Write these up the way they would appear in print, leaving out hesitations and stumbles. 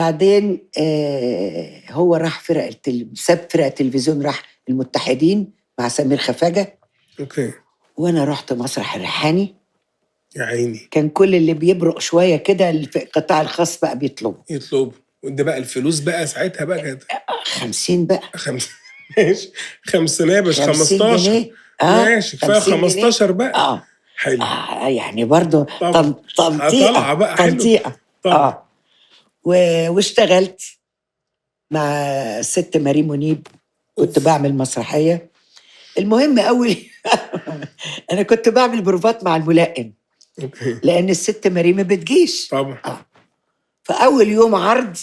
وبعدين هو راح ساب فرقة التلفزيون، راح المتحدين مع سمير خفاجة. اوكي. وانا رحت مسرح الريحاني. يا عيني. كان كل اللي بيبرق شوية كده القطاع الخاص بقى يطلبوا. وده بقى الفلوس بقى ساعتها بقى كانت 50 بقى. ماشي. 50 مش 50 15 جنيه. ماشي كفايه 15 جنيه. بقى. حلو. يعني برضو طبعا. طالعه بقى حلو. تنطيقة. طبعا. واشتغلت مع الست ماري منيب. كنت بعمل مسرحية. المهم قوي انا كنت بعمل بروفات مع الملائم. اوكي. لان الست ماري ما بتجيش طبعا. فاول يوم عرض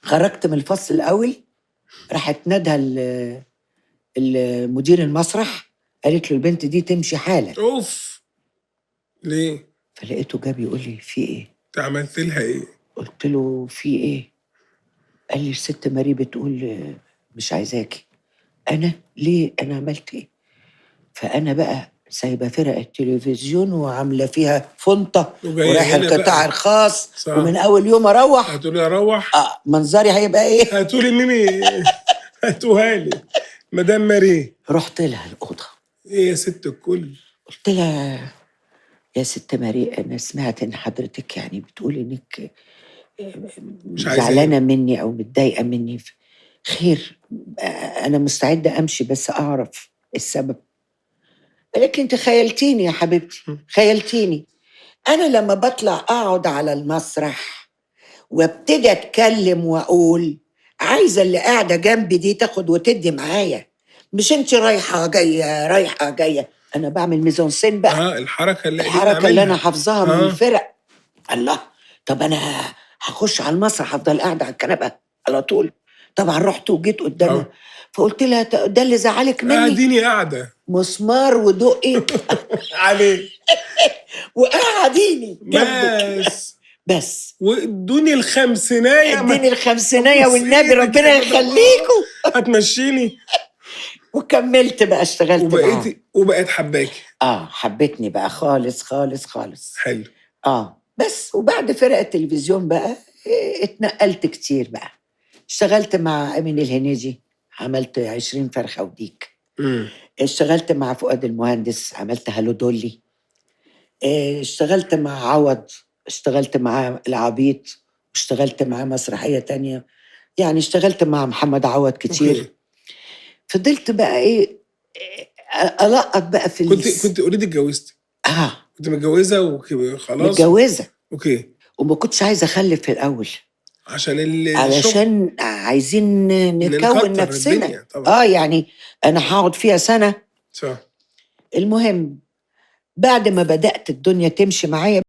خرجت من الفصل الاول، راحت ندى المدير المسرح، قالت له البنت دي تمشي حالا. اوف. ليه؟ فلقيته جاب يقول لي في ايه؟ انت عملت لها ايه؟ قلت له في ايه؟ قال لي الست ماري بتقول مش عايزاكي. انا ليه؟ انا عملت ايه؟ فانا بقى سايبه فرق التلفزيون وعامله فيها فنطه ورايح القطاع الخاص. صح. ومن اول يوم اروح هتقولي اروح منظري هيبقى ايه؟ هتقولي ميمي هاتوها لي مدام ماري. رحت لها الاوضه. ايه يا ست الكل؟ قلت لها يا ست ماري انا سمعت ان حضرتك يعني بتقولي انك مش زعلانه مني او متضايقه مني. خير، انا مستعده امشي بس اعرف السبب. قالت لي انت خيلتيني يا حبيبتي، خيلتيني. انا لما بطلع اقعد على المسرح وابتدي اتكلم واقول عايزه اللي قاعده جنبي دي تاخد وتدي معايا، مش انت رايحه جايه رايحه جايه. انا بعمل ميزونسين بقى. الحركه اللي انا حافظاها من الفرق. الله، طب انا هخش على المسرح افضل قاعده على الكنبه على طول؟ طبعا رحت وجيت قدامها. فقلت لها ده اللي زعلك مني؟ قاعديني قاعده مسمار ودقي عليه وقعديني بس وادوني الخمسينايه. اديني الخمسينايه والنبي ربنا يخليكم. هتمشيني. وكملت بقى اشتغلت وبقيت حباكي. حبتني بقى خالص خالص خالص. حلو. بس وبعد فرقة التلفزيون بقى اتنقلت كتير بقى. اشتغلت مع أمين الهنيدي، عملت 20 فرخة وديك. اشتغلت مع فؤاد المهندس، عملت هالو دولي. اشتغلت مع عوض، اشتغلت مع العبيط، اشتغلت مع مسرحية تانية. يعني اشتغلت مع محمد عوض كتير. فضلت بقى ألقط بقى في كنت اوريدي اتجوزتي؟ كنت متجوزة وخلاص؟ متجوزة. اوكي. وما كنتش عايزة أخلف في الأول علشان عايزين نكون نفسنا. يعني أنا هقعد فيها سنة. صح. المهم بعد ما بدأت الدنيا تمشي معايا